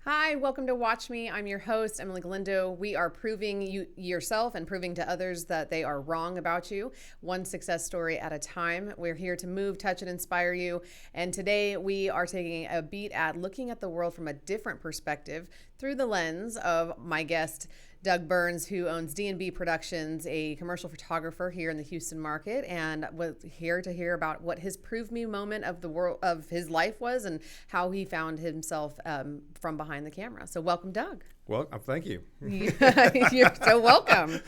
Hi, welcome to Watch Me. I'm your host, Emily Galindo. We are proving you yourself and proving to others that they are wrong about you, one success story at a time. We're here to move, touch, and inspire you. And today we are taking a beat at looking at the world from a different perspective through the lens of my guest, Doug Burns, who owns D&B Productions, a commercial photographer here in the Houston market, and was here to hear about what his prove me moment of the world of his life was and how he found himself from behind the camera. So welcome, Doug. Well, thank you. You're so welcome.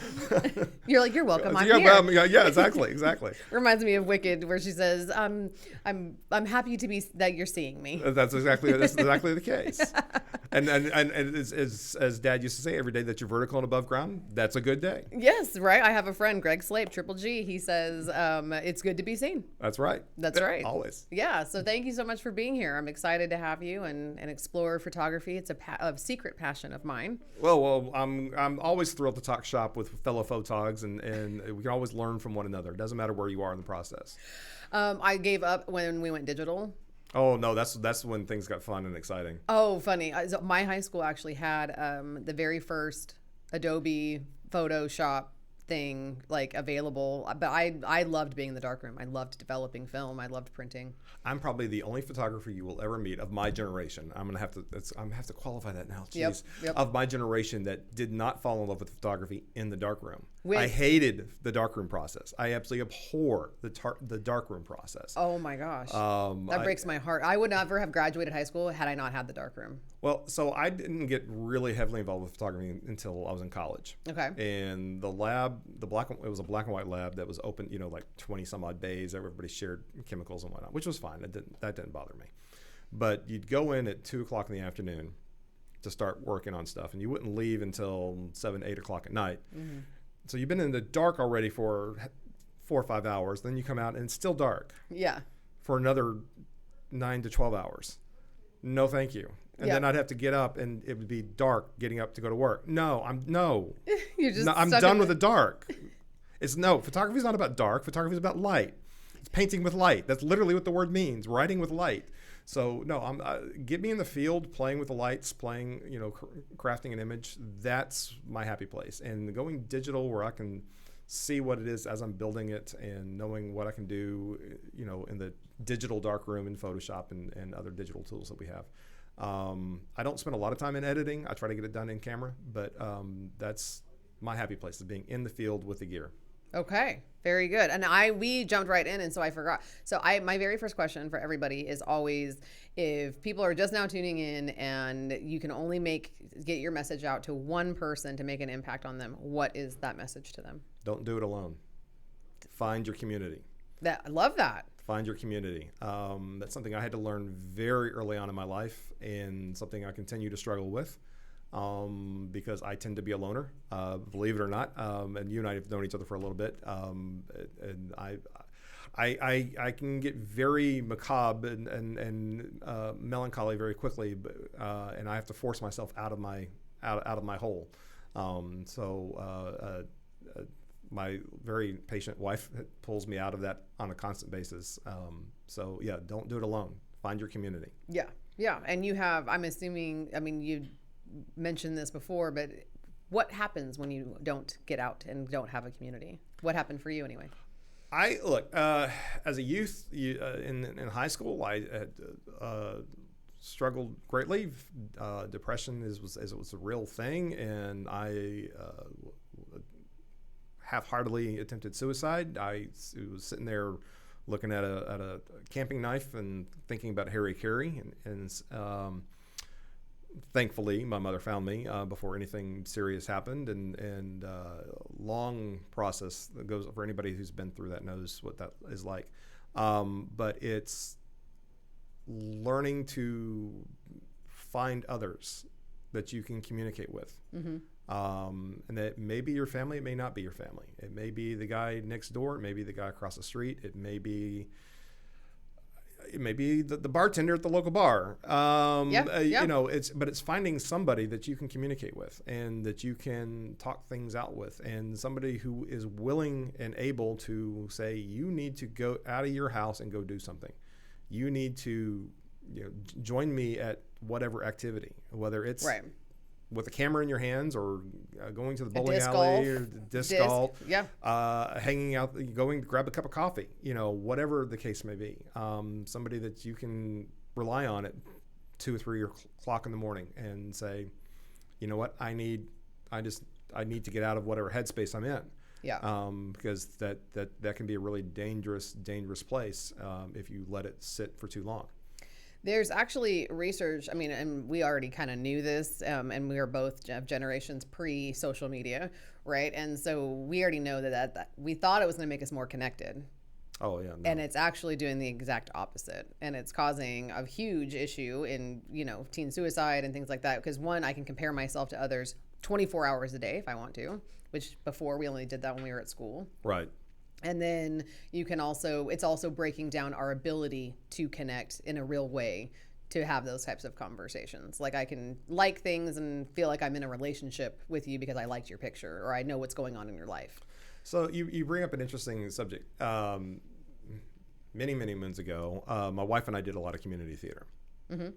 You're welcome. I'm yeah, here. well, yeah, exactly. Reminds me of Wicked, where she says, I'm happy to be that you're seeing me." That's exactly the case. And as Dad used to say, every day that you're vertical and above ground, that's a good day. Yes, right. I have a friend, Greg Slape, Triple G. He says it's good to be seen. That's right. That's right. Always. Yeah. So thank you so much for being here. I'm excited to have you and explore photography. It's a secret passion of mine. Well, I'm always thrilled to talk shop with fellow photogs, and we can always learn from one another. It doesn't matter where you are in the process. I gave up when we went digital. Oh no, that's when things got fun and exciting. Oh, funny. So my high school actually had the very first Adobe Photoshop thing available, but I loved being in the darkroom. I loved developing film. I loved printing. I'm probably the only photographer you will ever meet of my generation. I'm gonna have to qualify that now. Jeez. Yep. Of my generation that did not fall in love with photography in the darkroom. With- I hated the darkroom process. I absolutely abhor the darkroom process. Oh my gosh, that breaks my heart. I would never have graduated high school had I not had the darkroom. Well, so I didn't get really heavily involved with photography until I was in college. Okay. And the lab, it was a black and white lab that was open, like 20 some odd bays. Everybody shared chemicals and whatnot, which was fine. That didn't bother me. But you'd go in at 2 o'clock in the afternoon to start working on stuff, and you wouldn't leave until 7, 8 o'clock at night. Mm-hmm. So you've been in the dark already for 4 or 5 hours. Then you come out and it's still dark. Yeah. For another 9 to 12 hours. No, thank you. And then I'd have to get up, and it would be dark getting up to go to work. I'm done with the dark. Photography is not about dark. Photography is about light. It's painting with light. That's literally what the word means. Writing with light. So get me in the field, playing with the lights, crafting an image. That's my happy place. And going digital, where I can see what it is as I'm building it, and knowing what I can do, in the digital darkroom in Photoshop and other digital tools that we have. I don't spend a lot of time in editing. I try to get it done in camera, but that's my happy place, is being in the field with the gear. Okay, very good. And we jumped right in, and so I forgot. So my very first question for everybody is always, if people are just now tuning in and you can only get your message out to one person to make an impact on them, what is that message to them? Don't do it alone. Find your community. I love that. Find your community. That's something I had to learn very early on in my life, and something I continue to struggle with, because I tend to be a loner, believe it or not. And you and I have known each other for a little bit, and I can get very macabre and melancholy very quickly, but and I have to force myself out of my hole. My very patient wife pulls me out of that on a constant basis. Don't do it alone. Find your community. Yeah. And you have, I'm assuming, you mentioned this before, but what happens when you don't get out and don't have a community? What happened for you anyway? As a youth, in high school, I had struggled greatly. Depression was a real thing, and I half-heartedly attempted suicide. I was sitting there looking at a camping knife and thinking about Harry Carey, and thankfully my mother found me before anything serious happened, and long process that goes for anybody who's been through that knows what that is like. But it's learning to find others that you can communicate with. Mm-hmm. And that may be your family, it may not be your family. It may be the guy next door, it may be the guy across the street, it may be the bartender at the local bar. It's finding somebody that you can communicate with and that you can talk things out with, and somebody who is willing and able to say, you need to go out of your house and go do something. You need to join me at whatever activity, whether it's with a camera in your hands or going to the bowling alley or disc golf, hanging out, going to grab a cup of coffee, whatever the case may be. Somebody that you can rely on at 2 or 3 o'clock in the morning and say, you know what, I need to get out of whatever headspace I'm in. Yeah. Because that can be a really dangerous place if you let it sit for too long. There's actually research, and we already kind of knew this, and we are both generations pre-social media, right? And so we already know that we thought it was going to make us more connected. Oh, yeah. No. And it's actually doing the exact opposite. And it's causing a huge issue in, teen suicide and things like that. Because one, I can compare myself to others 24 hours a day if I want to, which before we only did that when we were at school. Right. And then it's also breaking down our ability to connect in a real way to have those types of conversations. Like I can like things and feel like I'm in a relationship with you because I liked your picture or I know what's going on in your life. So you bring up an interesting subject. Many, many moons ago, my wife and I did a lot of community theater. Mm-hmm.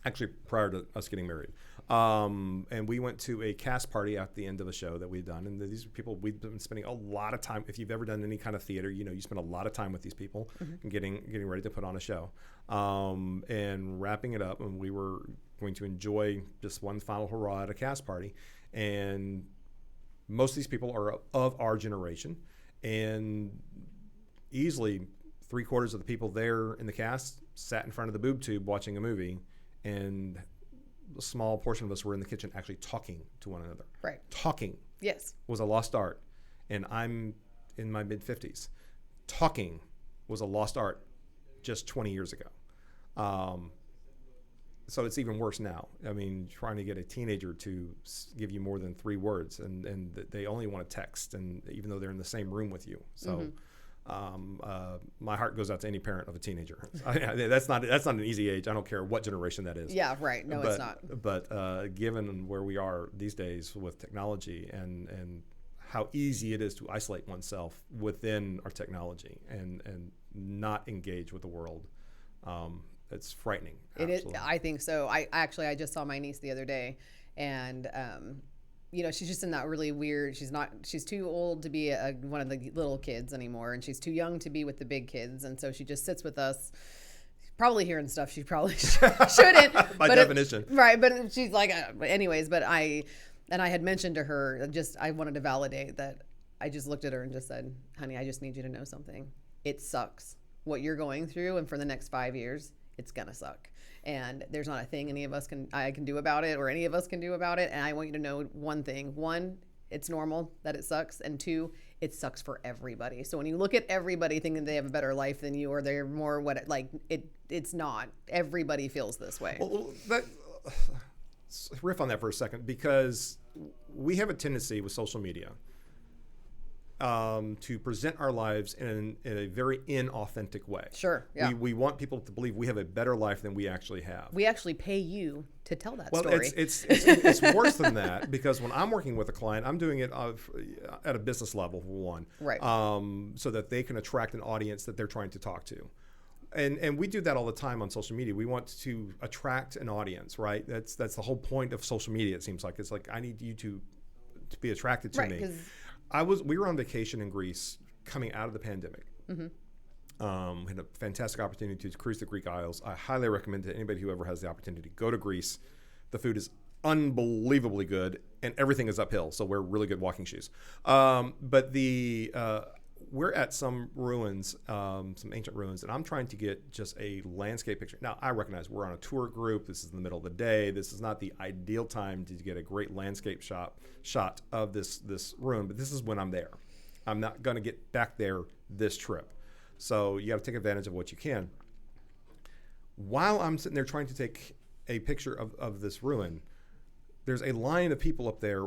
Actually, prior to us getting married. And we went to a cast party at the end of a show that we'd done. And these people, we've been spending a lot of time. If you've ever done any kind of theater, you spend a lot of time with these people and getting ready to put on a show. And wrapping it up, and we were going to enjoy just one final hurrah at a cast party. And most of these people are of our generation. And easily 3/4 of the people there in the cast sat in front of the boob tube watching a movie. And a small portion of us were in the kitchen actually talking to one another. Right. Talking. Yes. Was a lost art. And I'm in my mid-50s. Talking was a lost art just 20 years ago. So it's even worse now. Trying to get a teenager to give you more than 3 words, and they only want to text, and even though they're in the same room with you. So my heart goes out to any parent of a teenager. That's not an easy age. I don't care what generation that is. Yeah, right. No, it's not. But given where we are these days with technology and how easy it is to isolate oneself within our technology and not engage with the world, it's frightening. It is. I think so. I just saw my niece the other day, and she's just in that really weird. She's too old to be one of the little kids anymore, and she's too young to be with the big kids, and so she just sits with us, probably hearing stuff she probably shouldn't. By definition, right? But she's like, anyways. But I had mentioned to her, I wanted to validate that. I just looked at her and just said, "Honey, I just need you to know something. It sucks what you're going through, and for the next 5 years, it's gonna suck." And there's not a thing I can do about it, or any of us can do about it. And I want you to know one thing. 1, it's normal that it sucks. And 2, it sucks for everybody. So when you look at everybody thinking they have a better life than you, or they're more it's not. Everybody feels this way. Well, riff on that for a second, because we have a tendency with social media to present our lives in a very inauthentic way. Sure. Yeah. We want people to believe we have a better life than we actually have. We actually pay you to tell that story. Well, it's worse than that, because when I'm working with a client, I'm doing it at a business level, for one. Right. So that they can attract an audience that they're trying to talk to. And we do that all the time on social media. We want to attract an audience, right? That's the whole point of social media, it seems like. It's like, I need you to be attracted to me. We were on vacation in Greece coming out of the pandemic. Mm-hmm. Had a fantastic opportunity to cruise the Greek Isles. I highly recommend to anybody who ever has the opportunity to go to Greece. The food is unbelievably good, and everything is uphill, so wear really good walking shoes. But we're at some ruins, some ancient ruins, and I'm trying to get just a landscape picture. Now, I recognize we're on a tour group. This is in the middle of the day. This is not the ideal time to get a great landscape shot of this ruin, but this is when I'm there. I'm not going to get back there this trip. So you got to take advantage of what you can. While I'm sitting there trying to take a picture of this ruin, there's a line of people up there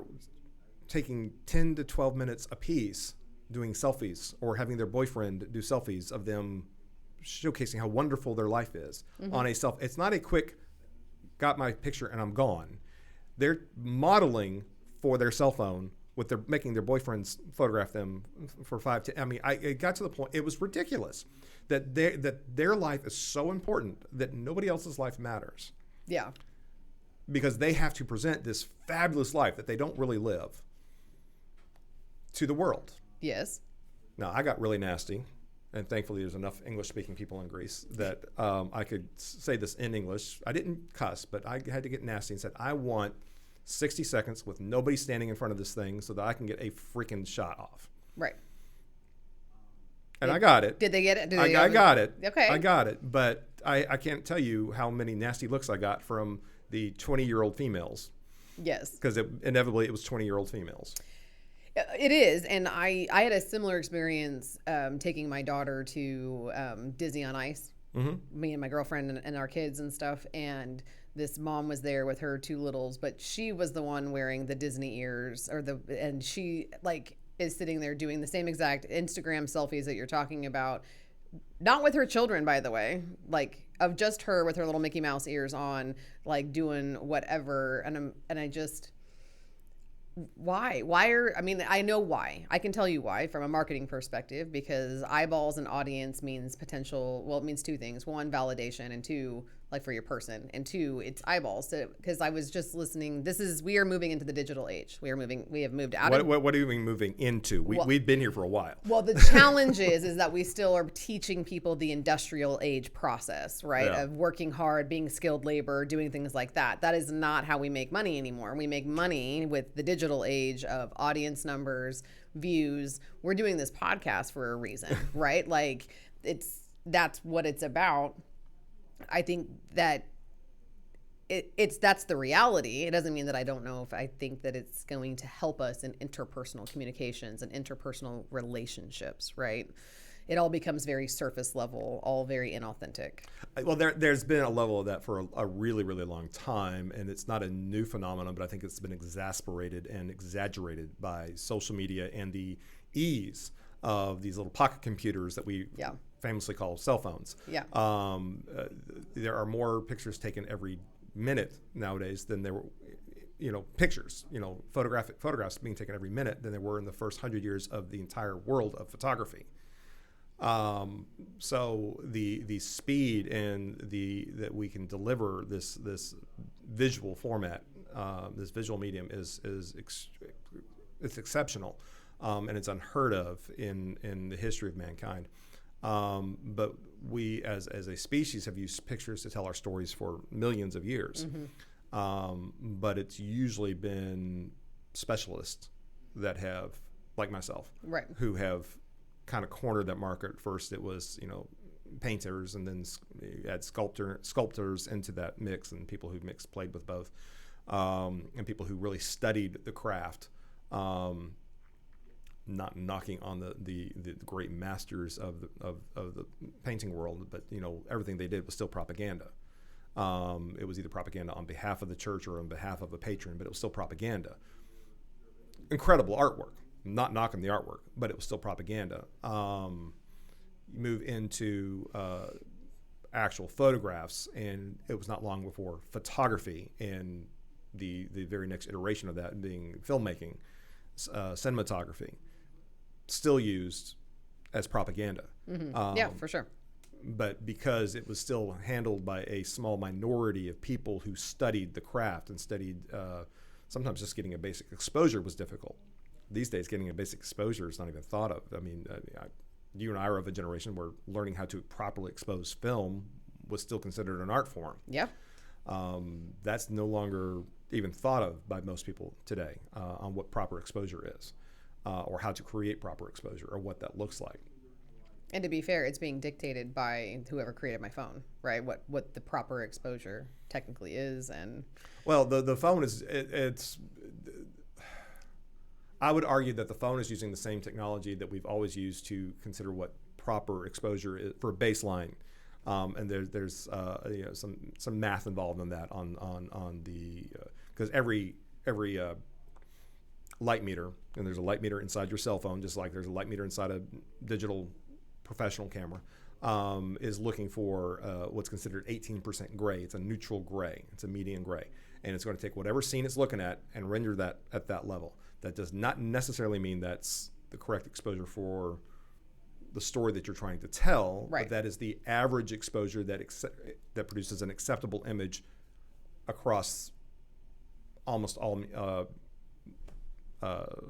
taking 10 to 12 minutes apiece doing selfies, or having their boyfriend do selfies of them showcasing how wonderful their life is on a selfie. It's not a quick, got my picture and I'm gone. They're modeling for their cell phone with their making their boyfriends photograph them for 5 to. I mean, it got to the point. It was ridiculous that their life is so important that nobody else's life matters. Yeah. Because they have to present this fabulous life that they don't really live to the world. Yes. Now, I got really nasty, and thankfully there's enough English-speaking people in Greece that I could say this in English. I didn't cuss, but I had to get nasty and said, I want 60 seconds with nobody standing in front of this thing so that I can get a freaking shot off. Right. And I got it. Did they get it? I got it. Okay. I got it, but I can't tell you how many nasty looks I got from the 20-year-old females. Yes. Because inevitably it was 20-year-old females. It is. And I had a similar experience taking my daughter to Disney on Ice, me and my girlfriend and our kids and stuff. And this mom was there with her 2 littles, but she was the one wearing the Disney ears and she is sitting there doing the same exact Instagram selfies that you're talking about. Not with her children, by the way, of just her with her little Mickey Mouse ears on, doing whatever. And I just, why? I know why. I can tell you why from a marketing perspective, because eyeballs and audience means potential. Well, it means 2 things. 1, validation, and 2, for your person, and 2, it's eyeballs. So, because I was just listening, we are moving into the digital age. We have moved out of. What do you mean moving into? We've been here for a while. Well, the challenge is that we still are teaching people the industrial age process, right? Yeah. Of working hard, being skilled labor, doing things like that. That is not how we make money anymore. We make money with the digital age of audience numbers, views. We're doing this podcast for a reason, right? That's what it's about. I think that that's the reality. It doesn't mean that I don't know if I think that it's going to help us in interpersonal communications and interpersonal relationships, right? It all becomes very surface level, all very inauthentic. Well, there's been a level of that for a really, really long time, and it's not a new phenomenon, but I think it's been exasperated and exaggerated by social media and the ease of these little pocket computers that we famously call cell phones. Yeah. There are more pictures taken every minute nowadays than there were, pictures, photographs being taken every minute than there were in the first 100 years of the entire world of photography. So the speed and that we can deliver this visual format, this visual medium is it's exceptional. And it's unheard of in the history of mankind. But we, as a species, have used pictures to tell our stories for millions of years. But it's usually been specialists that have, like myself, right, who have kind of cornered that market. First, it was painters, and then you add sculptors into that mix, and people who played with both, and people who really studied the craft. Not knocking on the great masters of the painting world, but everything they did was still propaganda. It was either propaganda on behalf of the church or on behalf of a patron, but it was still propaganda. Incredible artwork. I'm not knocking the artwork, but it was still propaganda. You move into actual photographs, and it was not long before photography and the very next iteration of that being filmmaking, cinematography, still used as propaganda. Yeah, for sure. But because it was still handled by a small minority of people who studied the craft and studied, sometimes just getting a basic exposure was difficult. These days, getting a basic exposure is not even thought of. I mean, you and I are of a generation where learning how to properly expose film was still considered an art form. Yeah. That's no longer even thought of by most people today on what proper exposure is. Or how to create proper exposure, or what that looks like. And to be fair, it's being dictated by whoever created my phone, right? What the proper exposure technically is, and well, the phone is it's. I would argue that the phone is using the same technology that we've always used to consider what proper exposure is for a baseline, and there's some math involved in that on the because every light meter, and there's a light meter inside your cell phone, just like there's a light meter inside a digital professional camera, is looking for what's considered 18% gray. It's a neutral gray. It's a median gray. And it's going to take whatever scene it's looking at and render that at that level. That does not necessarily mean that's the correct exposure for the story that you're trying to tell, right. But that is the average exposure that produces an acceptable image across almost all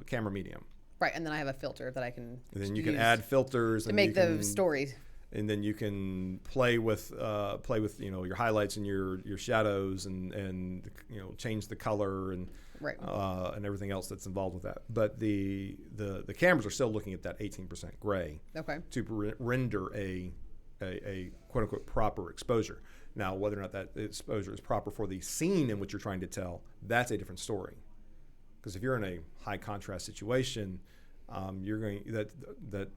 camera medium. Right, and then I have a filter that I can. And then you can add filters to make the story. And then you can play with your highlights and your shadows and change the color and right. And everything else that's involved with that. But the cameras are still looking at that 18% gray to render a quote unquote proper exposure. Now, whether or not that exposure is proper for the scene in which you're trying to tell, that's a different story. Because if you're in a high contrast situation, you're going that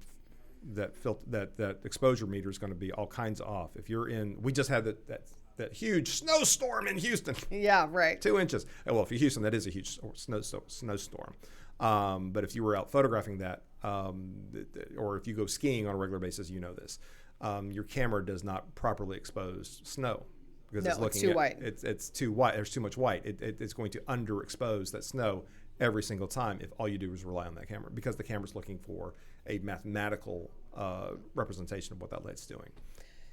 exposure meter is going to be all kinds off. If you're we just had that huge snowstorm in Houston. Yeah, right. 2 inches. Well, if you're Houston, that is a huge snowstorm. But if you were out photographing that, or if you go skiing on a regular basis, you know this. Your camera does not properly expose snow because it's too white. It's too white. There's too much white. It's going to underexpose that snow every single time if all you do is rely on that camera, because the camera's looking for a mathematical representation of what that light's doing.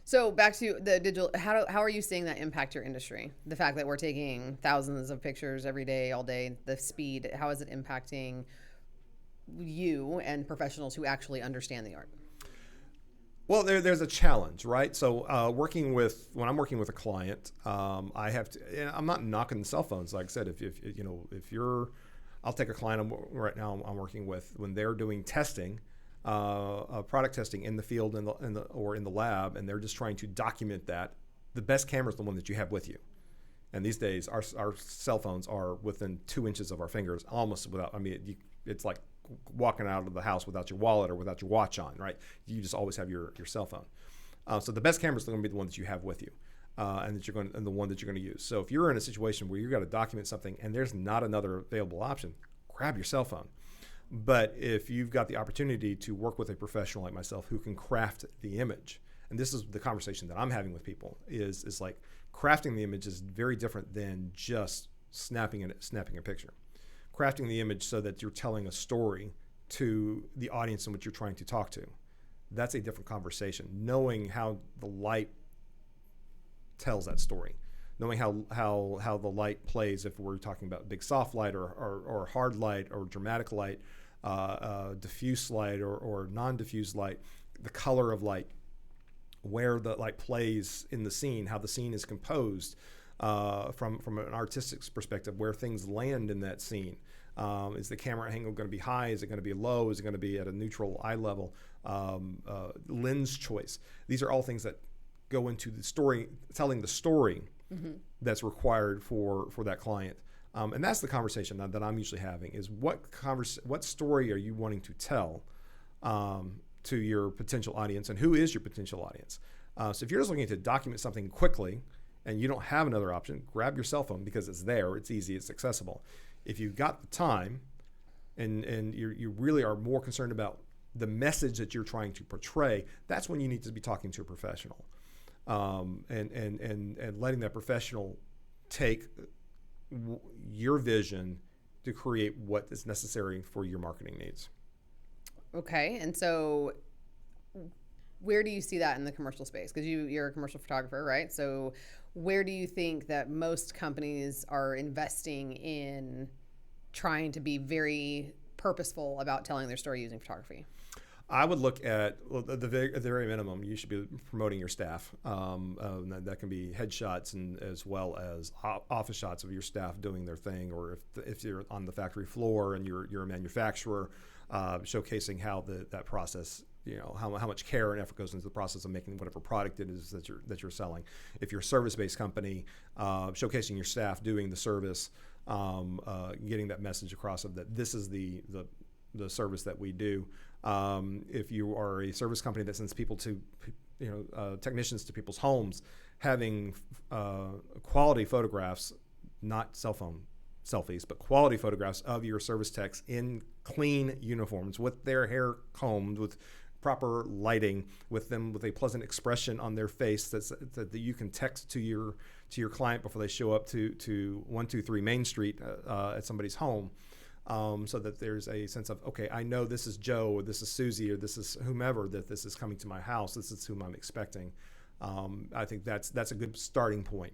So back to the digital, how are you seeing that impact your industry? The fact that we're taking thousands of pictures every day, all day, the speed, how is it impacting you and professionals who actually understand the art? Well, there's a challenge, right? So when I'm working with a client, I have to. I'm not knocking the cell phones. Like I said, if you're, I'll take a client right now I'm working with when they're doing testing, product testing in the field or in the lab, and they're just trying to document that. The best camera is the one that you have with you. And these days, our cell phones are within 2 inches of our fingers, almost without. I mean, it's like walking out of the house without your wallet or without your watch on, right? You just always have your cell phone. So the best camera is going to be the one that you have with you, and the one that you're going to use. So if you're in a situation where you've got to document something and there's not another available option, grab your cell phone. But if you've got the opportunity to work with a professional like myself who can craft the image, and this is the conversation that I'm having with people, is like crafting the image is very different than just snapping a picture. Crafting the image so that you're telling a story to the audience in which you're trying to talk to. That's a different conversation. Knowing how the light tells that story. Knowing how the light plays, if we're talking about big soft light or hard light or dramatic light, diffuse light or non-diffuse light, the color of light, where the light plays in the scene, how the scene is composed, from an artistic perspective, where things land in that scene. Is the camera angle going to be high? Is it going to be low? Is it going to be at a neutral eye level? Lens choice. These are all things that go into the story, telling the story that's required for that client. And that's the conversation that I'm usually having is what story are you wanting to tell to your potential audience, and who is your potential audience? So if you're just looking to document something quickly and you don't have another option, grab your cell phone because it's there, it's easy, it's accessible. If you've got the time and you really are more concerned about the message that you're trying to portray, that's when you need to be talking to a professional, and letting that professional take your vision to create what is necessary for your marketing needs. Okay, and so where do you see that in the commercial space? Because you're a commercial photographer, right? So where do you think that most companies are investing in trying to be very purposeful about telling their story using photography? I would look at, at the very minimum, you should be promoting your staff. That can be headshots and as well as office shots of your staff doing their thing, or if you're on the factory floor and you're a manufacturer, showcasing how that process, how much care and effort goes into the process of making whatever product it is that you're selling. If you're a service-based company, showcasing your staff doing the service, getting that message across of that this is the service that we do. If you are a service company that sends people to, technicians to people's homes, having quality photographs, not cell phone selfies, but quality photographs of your service techs in clean uniforms with their hair combed, with proper lighting, with them with a pleasant expression on their face that you can text to your client before they show up to 123 Main Street at somebody's home. so that there's a sense of, okay, I know this is Joe, or this is Susie, or this is whomever, that this is coming to my house. This is whom I'm expecting. I think that's a good starting point.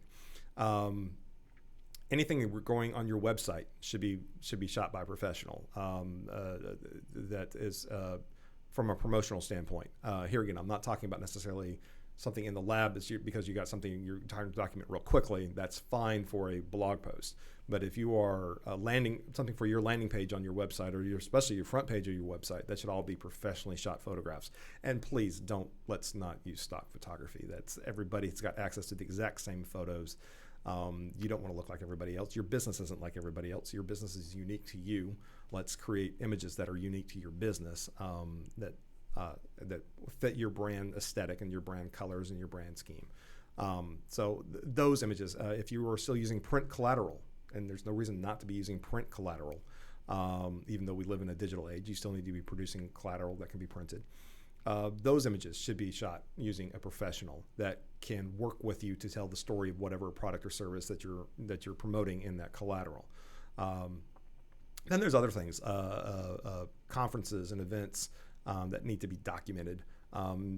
Anything that we're going on your website should be shot by a professional. That is from a promotional standpoint. Here again, I'm not talking about necessarily something in the lab because you got something you're trying to document real quickly. That's fine for a blog post. But if you are something for your landing page on your website, or especially your front page of your website, that should all be professionally shot photographs. And please let's not use stock photography. That's everybody's got access to the exact same photos. You don't want to look like everybody else. Your business isn't like everybody else. Your business is unique to you. Let's create images that are unique to your business, that fit your brand aesthetic and your brand colors and your brand scheme. So those images, if you are still using print collateral, and there's no reason not to be using print collateral, even though we live in a digital age, you still need to be producing collateral that can be printed. Those images should be shot using a professional that can work with you to tell the story of whatever product or service that you're promoting in that collateral. Then there's other things, conferences and events that need to be documented.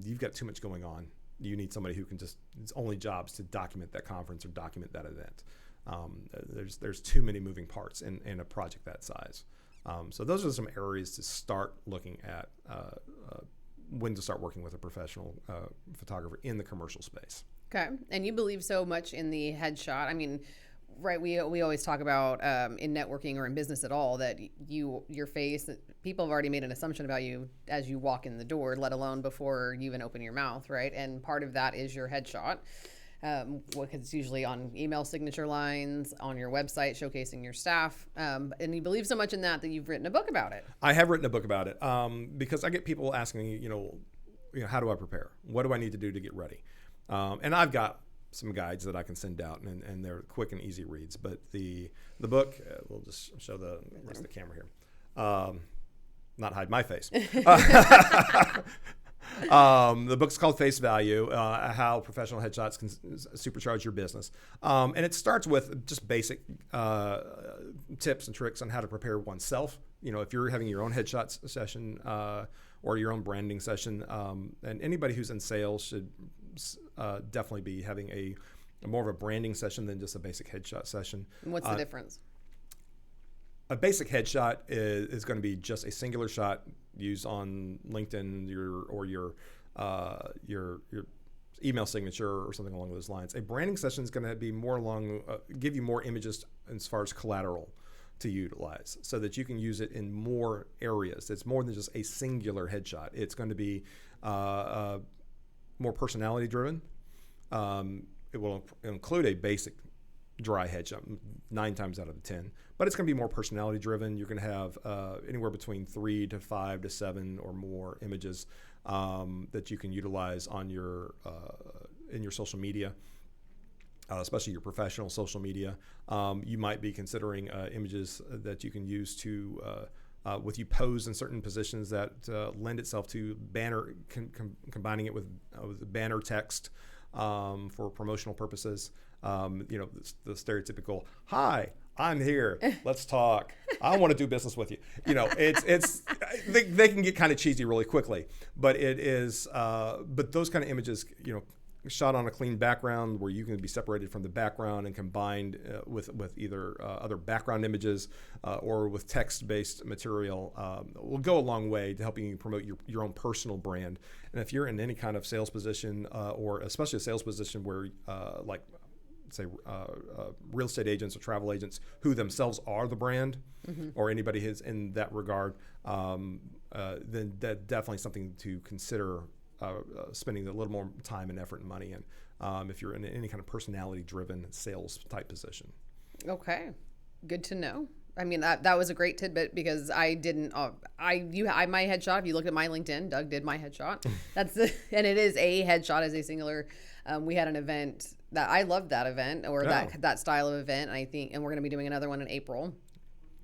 You've got too much going on. You need somebody who can its only job is to document that conference or document that event. There's too many moving parts in a project that size. So those are some areas to start looking at when to start working with a professional photographer in the commercial space. Okay. And you believe so much in the headshot. I mean, right, we always talk about in networking or in business at all that your face, people have already made an assumption about you as you walk in the door, let alone before you even open your mouth, right? And part of that is your headshot. Because it's usually on email signature lines, on your website, showcasing your staff. And you believe so much in that you've written a book about it. I have written a book about it because I get people asking me, how do I prepare? What do I need to do to get ready? And I've got some guides that I can send out, and they're quick and easy reads. But the book, we'll just show the rest of the camera here. Not hide my face. The book's called Face Value, How Professional Headshots Can Supercharge Your Business. And it starts with just basic tips and tricks on how to prepare oneself. If you're having your own headshot session or your own branding session, and anybody who's in sales should definitely be having a more of a branding session than just a basic headshot session. And what's the difference? A basic headshot is going to be just a singular shot used on LinkedIn or your email signature or something along those lines. A branding session is going to be more give you more images as far as collateral to utilize, so that you can use it in more areas. It's more than just a singular headshot. It's going to be more personality driven. It will include a basic dry headshot 9 times out of 10, but it's going to be more personality driven. You're going to have anywhere between 3 to 5 to 7 or more images that you can utilize on in your social media, especially your professional social media. You might be considering images that you can use to with you pose in certain positions that lend itself to combining it with banner text for promotional purposes. The stereotypical, "Hi, I'm here. Let's talk. I want to do business with you." They can get kind of cheesy really quickly, but it is. But those kind of images, shot on a clean background where you can be separated from the background and combined with either other background images or with text-based material will go a long way to helping you promote your own personal brand. And if you're in any kind of sales position or especially a sales position where say real estate agents or travel agents who themselves are the brand, or anybody who's in that regard, then that definitely something to consider spending a little more time and effort and money in if you're in any kind of personality-driven sales type position. Okay, good to know. I mean, that was a great tidbit because I didn't. My headshot. If you look at my LinkedIn, Doug did my headshot. And it is a headshot as a singular. We had an event that I loved that event or that style of event. And we're going to be doing another one in April,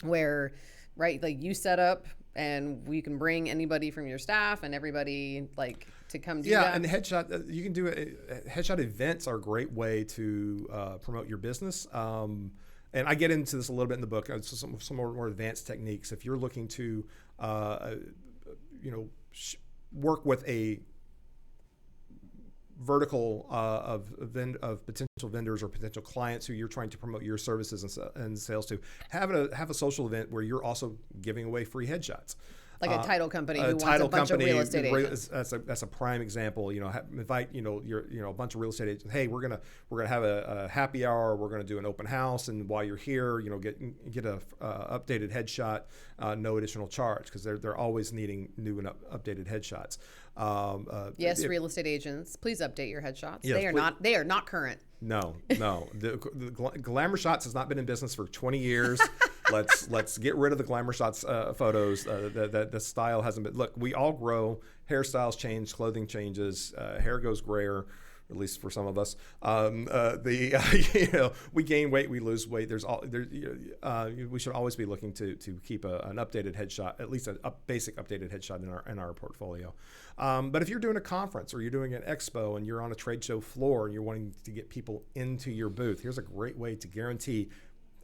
where you set up and we can bring anybody from your staff and everybody to come do that. Yeah, and headshot you can do headshot events are a great way to promote your business. and I get into this a little bit in the book. Some more advanced techniques. If you're looking to, work with a vertical of potential vendors or potential clients who you're trying to promote your services and sales to, have a social event where you're also giving away free headshots. Like a title company who wants a bunch of real estate agents. That's a prime example. Invite a bunch of real estate agents. Hey, we're gonna have a happy hour. We're gonna do an open house, and while you're here, get a updated headshot, no additional charge, because they're always needing new and updated headshots. Real estate agents, please update your headshots. Yes, they are not current. No. The Glamour Shots has not been in business for 20 years. Let's get rid of the Glamour Shots photos. The style hasn't been. Look, we all grow. Hairstyles change. Clothing changes. Hair goes grayer, at least for some of us. We gain weight, we lose weight. We should always be looking to keep an updated headshot, at least a basic updated headshot in our portfolio. But if you're doing a conference or you're doing an expo and you're on a trade show floor and you're wanting to get people into your booth, here's a great way to guarantee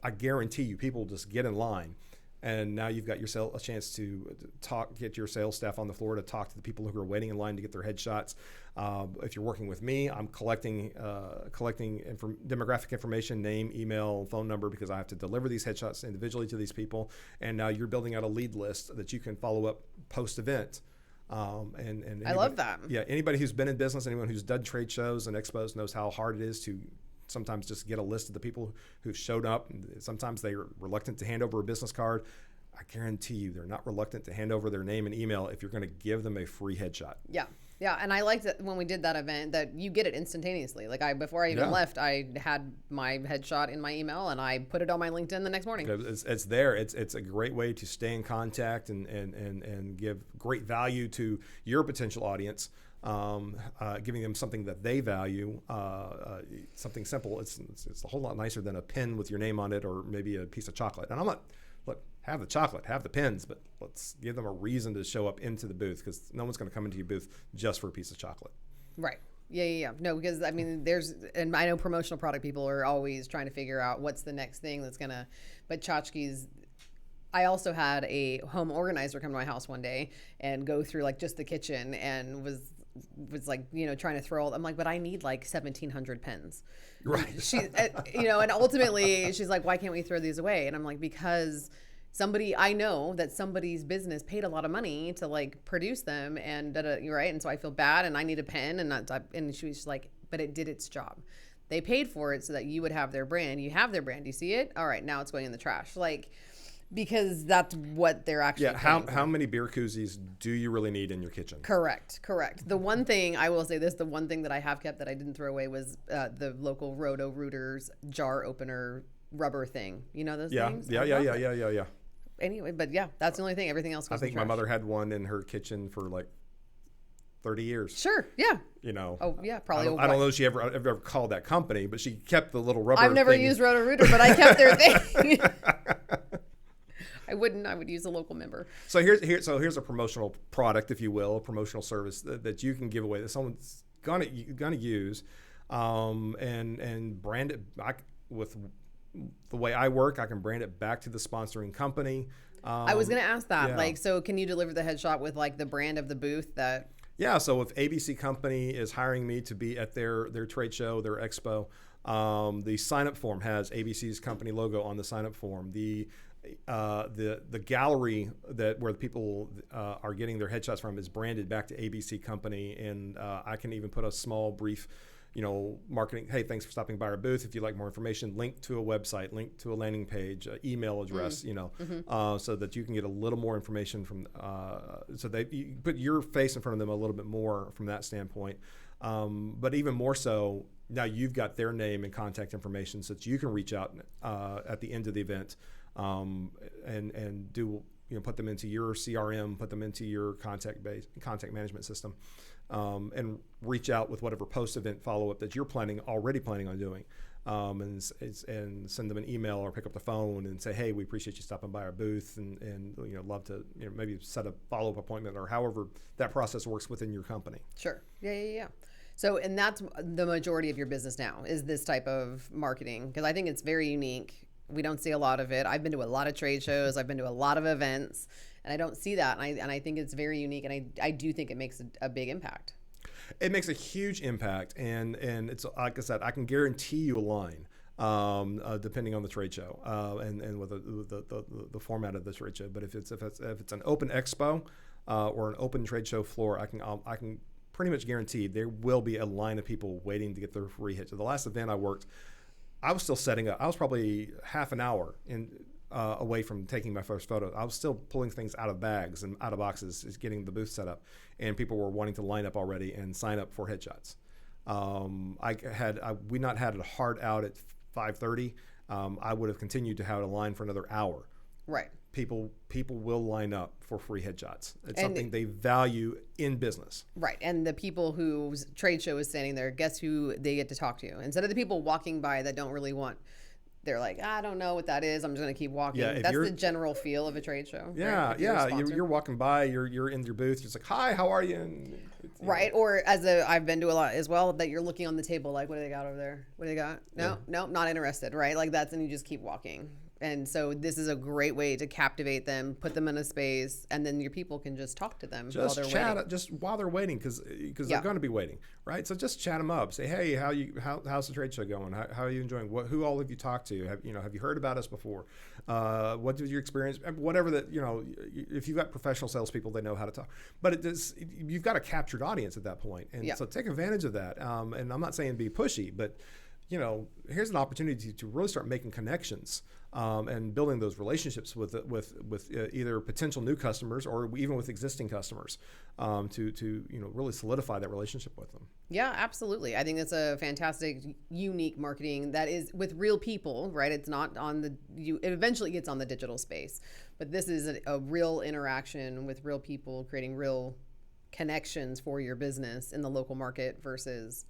you people will just get in line. And now you've got a chance to get your sales staff on the floor to talk to the people who are waiting in line to get their headshots. If you're working with me, I'm collecting demographic information, name, email, phone number, because I have to deliver these headshots individually to these people. And now you're building out a lead list that you can follow up post-event. And I love that. Yeah, anybody who's been in business, anyone who's done trade shows and expos knows how hard it is to sometimes just get a list of the people who've showed up. Sometimes they're reluctant to hand over a business card. I guarantee you they're not reluctant to hand over their name and email if you're going to give them a free headshot. Yeah, and I liked it when we did that event that you get it instantaneously. Like before I even left, I had my headshot in my email and I put it on my LinkedIn the next morning. It's there. It's a great way to stay in contact and give great value to your potential audience. Giving them something that they value, something simple. It's a whole lot nicer than a pen with your name on it or maybe a piece of chocolate. And I'm not, look, have the chocolate, have the pens, but let's give them a reason to show up into the booth, because no one's going to come into your booth just for a piece of chocolate. Right. Yeah. No, because I mean, and I know promotional product people are always trying to figure out what's the next thing but tchotchkes. I also had a home organizer come to my house one day and go through like just the kitchen and was like, trying to throw I'm like, but I need like 1,700 pens. Right. She, and ultimately she's like, why can't we throw these away? And I'm like, because I know that somebody's business paid a lot of money to like produce them and right. And so I feel bad and I need a pen and she was like, but it did its job. They paid for it so that you would have their brand. You have their brand. You see it? All right. Now it's going in the trash. Like, because that's what they're actually how many beer koozies do you really need in your kitchen? Correct. The one thing I will say the one thing that I have kept that I didn't throw away was the local Roto-Rooters jar opener rubber thing. You know those things? Yeah. Anyway, but yeah, that's the only thing. Everything else goes I think my mother had one in her kitchen for like 30 years. Sure, yeah. Oh yeah, probably. I don't know if she ever called that company, but she kept the little rubber. I've never used Roto-Rooter, but I kept their thing. I would use a local member. So here's a promotional product, if you will, a promotional service that you can give away that someone's gonna use, and brand it back with the way I work. I can brand it back to the sponsoring company. I was gonna ask that. Yeah. So can you deliver the headshot with like the brand of the booth that? Yeah. So if ABC Company is hiring me to be at their trade show, their expo, the sign up form has ABC's company logo on the sign up form. The gallery where the people are getting their headshots from is branded back to ABC Company, and I can even put a small brief, marketing. Hey, thanks for stopping by our booth. If you'd like more information, link to a website, link to a landing page, email address, so that you can get a little more information from. So that you put your face in front of them a little bit more from that standpoint. But even more so, now you've got their name and contact information, so that you can reach out at the end of the event. And do put them into your CRM, put them into your contact management system, and reach out with whatever post-event follow-up that you're already planning on doing, and send them an email or pick up the phone and say, hey, we appreciate you stopping by our booth, and love to maybe set a follow-up appointment or however that process works within your company. Sure. Yeah. So, and that's the majority of your business now is this type of marketing, because I think it's very unique. We don't see a lot of it. I've been to a lot of trade shows. I've been to a lot of events, and I don't see that. And I think it's very unique, and I do think it makes a big impact. It makes a huge impact, and it's like I said, I can guarantee you a line, depending on the trade show and with the format of the trade show. But if it's an open expo or an open trade show floor, I can pretty much guarantee there will be a line of people waiting to get their free hit. So the last event I worked, I was still setting up. I was probably half an hour away from taking my first photo. I was still pulling things out of bags and out of boxes, just getting the booth set up, and people were wanting to line up already and sign up for headshots. We not had it hard out at 5:30. I would have continued to have a line for another hour. Right. People will line up for free headshots. It's something they value in business. Right. And the people whose trade show is standing there, guess who they get to talk to? Instead of the people walking by that don't really want, they're like, I don't know what that is. I'm just going to keep walking. Yeah, that's the general feel of a trade show. Yeah, right? You're walking by, you're in your booth. You're just like, hi, how are you? And, right. Or I've been to a lot as well, that you're looking on the table like, what do they got over there? What do they got? No, not interested. Right. Like and you just keep walking. And so this is a great way to captivate them, put them in a space, and then your people can just talk to them while they're waiting. Just while they're waiting, because they're going to be waiting, right? So just chat them up. Say, hey, how's the trade show going? How are you enjoying? Who all have you talked to? Have you heard about us before? What did your experience? Whatever that if you've got professional salespeople, they know how to talk. But you've got a captured audience at that point, and so take advantage of that. And I'm not saying be pushy, but here's an opportunity to really start making connections and building those relationships with either potential new customers or even with existing customers to really solidify that relationship with them. Yeah, absolutely. I think that's a fantastic, unique marketing that is with real people, right? It's not it eventually gets on the digital space, but this is a real interaction with real people, creating real connections for your business in the local market versus.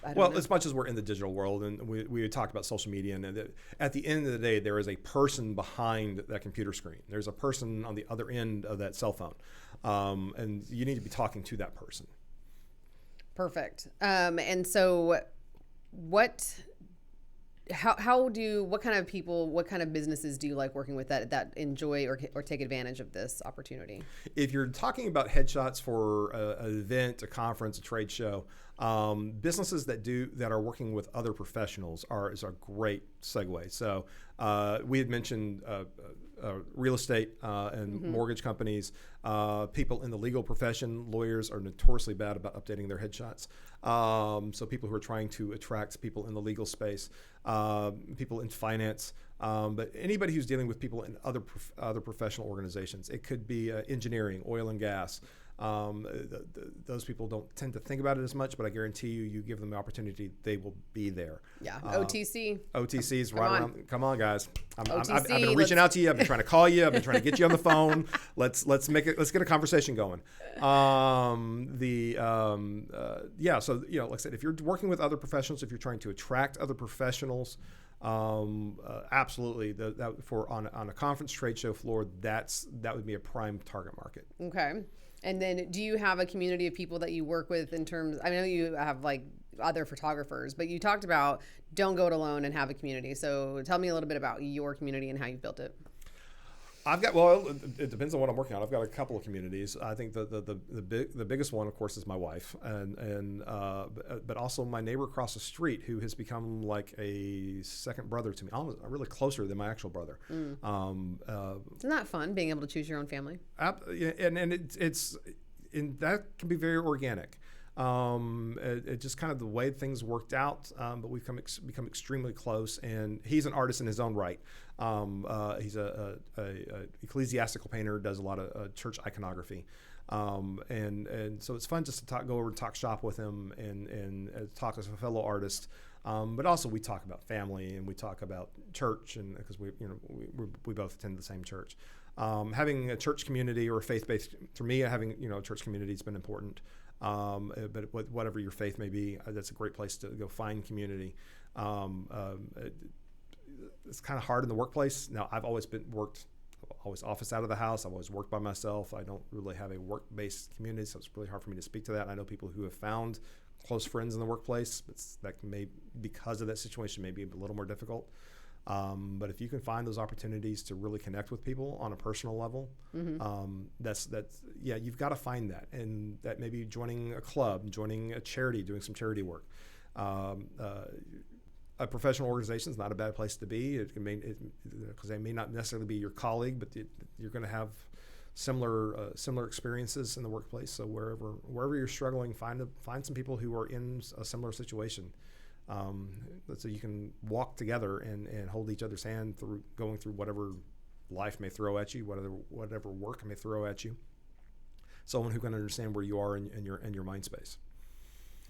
As much as we're in the digital world, and we talked about social media, and at the end of the day, there is a person behind that computer screen. There's a person on the other end of that cell phone, and you need to be talking to that person. Perfect. And so, what kind of people, what kind of businesses do you like working with that enjoy or take advantage of this opportunity? If you're talking about headshots for an event, a conference, a trade show, businesses that are working with other professionals is a great segue. So we had mentioned real estate and mortgage companies, people in the legal profession. Lawyers are notoriously bad about updating their headshots. So people who are trying to attract people in the legal space, people in finance, but anybody who's dealing with people in other professional organizations. It could be engineering, oil and gas. Those people don't tend to think about it as much, but I guarantee you give them the opportunity, they will be there. Yeah, OTC. OTC's right around. Come on, guys. I've been reaching out to you. I've been trying to call you. I've been trying to get you on the phone. Let's get a conversation going. So like I said, if you're working with other professionals, if you're trying to attract other professionals, absolutely. On a conference trade show floor, that would be a prime target market. Okay. And then do you have a community of people that you work with in terms, I know you have like other photographers, but you talked about don't go it alone and have a community. So tell me a little bit about your community and how you built it. It depends on what I'm working on. I've got a couple of communities. I think the biggest one, of course, is my wife, but also my neighbor across the street, who has become like a second brother to me, almost really closer than my actual brother. Isn't that fun, being able to choose your own family? And that can be very organic. It just kind of the way things worked out, but we've become extremely close. And he's an artist in his own right. He's a ecclesiastical painter, does a lot of church iconography, and so it's fun just to go over and talk shop with him and talk as a fellow artist. But also we talk about family and we talk about church, and because we both attend the same church. Having a church community or faith-based, for me, having a church community has been important. But whatever your faith may be, that's a great place to go find community. It's kind of hard in the workplace. Now, I've always always office out of the house. I've always worked by myself. I don't really have a work-based community, so it's really hard for me to speak to that. I know people who have found close friends in the workplace, but that may, because of that situation, may be a little more difficult. But if you can find those opportunities to really connect with people on a personal level, that's you've got to find that, and that maybe joining a club, joining a charity, doing some charity work. A professional organization is not a bad place to be. Because they may not necessarily be your colleague, but you're going to have similar experiences in the workplace. So wherever you're struggling, find some people who are in a similar situation. So you can walk together and hold each other's hand through going through whatever life may throw at you, whatever work may throw at you. Someone who can understand where you are in your mind space.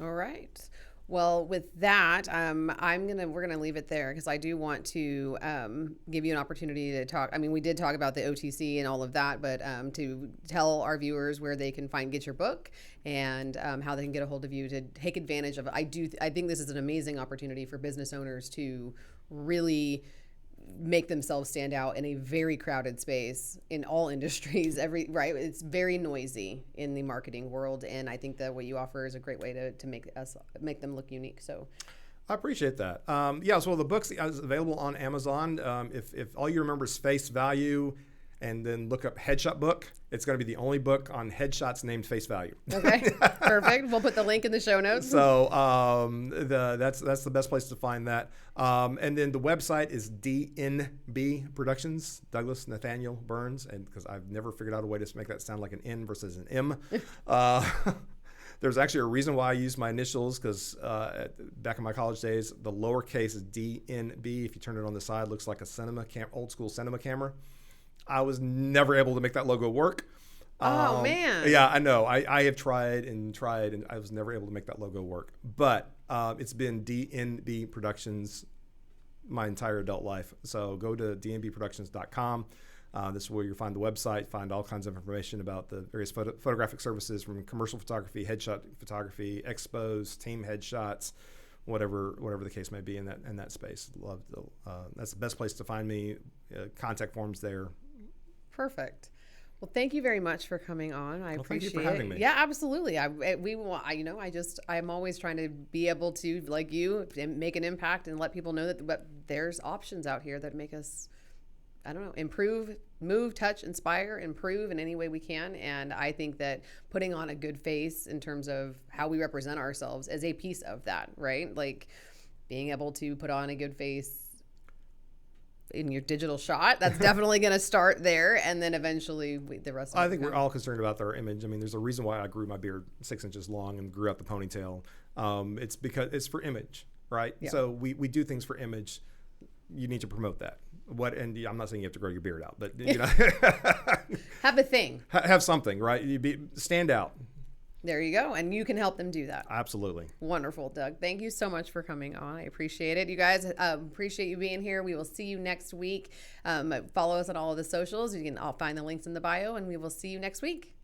All right. Well, with that, we're gonna leave it there because I do want to give you an opportunity to talk. I mean, we did talk about the OTC and all of that, but to tell our viewers where they can get your book and how they can get a hold of you to take advantage of it. I think this is an amazing opportunity for business owners to really make themselves stand out in a very crowded space in all industries. It's very noisy in the marketing world, and I think that what you offer is a great way to make them look unique. So I appreciate that. So the book is available on Amazon. If all you remember is Face Value and then look up Headshot Book, it's going to be the only book on headshots named Face Value. Okay, perfect. We'll put the link in the show notes. So that's the best place to find that. And then the website is DNB Productions, Douglas Nathaniel Burns, and because I've never figured out a way to make that sound like an N versus an M. There's actually a reason why I used my initials, because back in my college days, the lowercase DNB, if you turn it on the side, looks like a old school cinema camera. I was never able to make that logo work. Oh, man. Yeah, I know. I have tried, and I was never able to make that logo work. But it's been DNB Productions my entire adult life. So go to dnbproductions.com. This is where you'll find the website, find all kinds of information about the various photographic services, from commercial photography, headshot photography, expos, team headshots, whatever the case may be in that space. That's the best place to find me. Contact forms there. Perfect. Well, thank you very much for coming on. I appreciate thank you for having me. Yeah, absolutely. I'm always trying to be able to, like you, make an impact and let people know that there's options out here that make us, improve, move, touch, inspire, improve in any way we can. And I think that putting on a good face in terms of how we represent ourselves is a piece of that, right? Like being able to put on a good face in your digital shot, that's definitely going to start there, and then eventually the rest of it. I think we're all concerned about our image. I mean, there's a reason why I grew my beard 6 inches long and grew out the ponytail. It's because it's for image, right? Yeah. So we do things for image. You need to promote that. And I'm not saying you have to grow your beard out, but have a thing, have something, right? Stand out. There you go. And you can help them do that. Absolutely. Wonderful, Doug. Thank you so much for coming on. I appreciate it. You guys, appreciate you being here. We will see you next week. Follow us on all of the socials. I'll find the links in the bio, and we will see you next week.